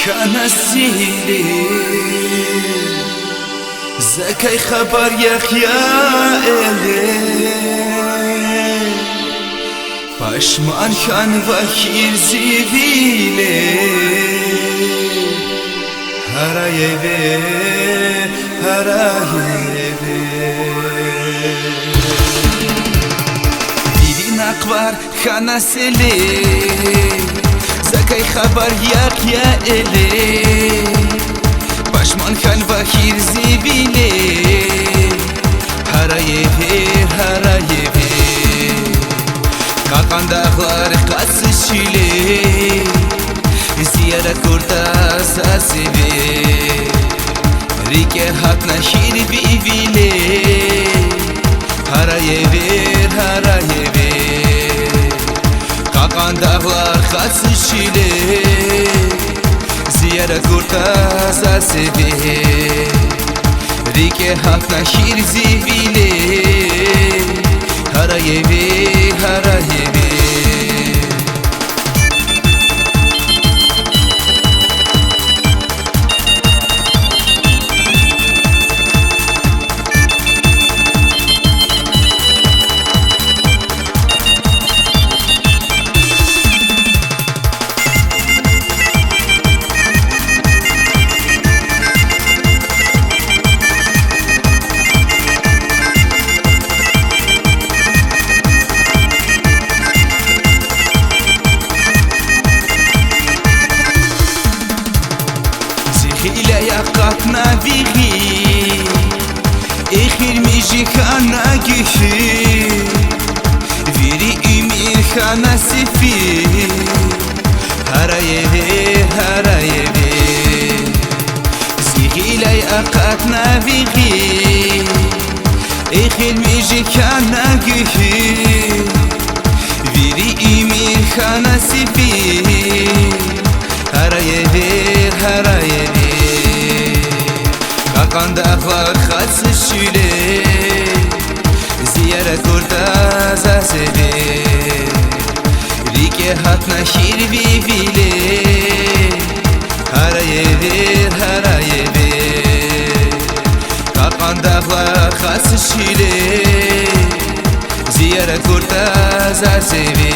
خنسیلی زکی خبر یخیا الی پشمان خان و خیر زیویلی هرای به دیدی نقبر خنسیلی زکی خبر یخیا الی پشمان خان و خیر زیویلی هرای به Kakan dağlar kaçışıyla ziyaret kurta sasibi Rike hakna hirbi bile Haraye ver Kakan dağlar kaçışıyla ziyaret kurta sasibi Rike hakna hirbi bile Haraye Hile yakatna vihi Ekhir miji khana gifi Viri imir khana sifi Haraye ve Zihile yakatna vihi Ekhir miji khana gifi Viri imir khana sifi Haraye ve Kakan dağlar kaçışıyla ziyaret kurta zasebi Rike hatna hirbi bile Haraye ver Kakan dağlar kaçışıyla ziyaret kurta zasebi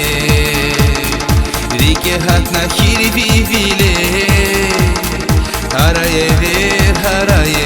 Rike hatna hirbi bile Haraye ver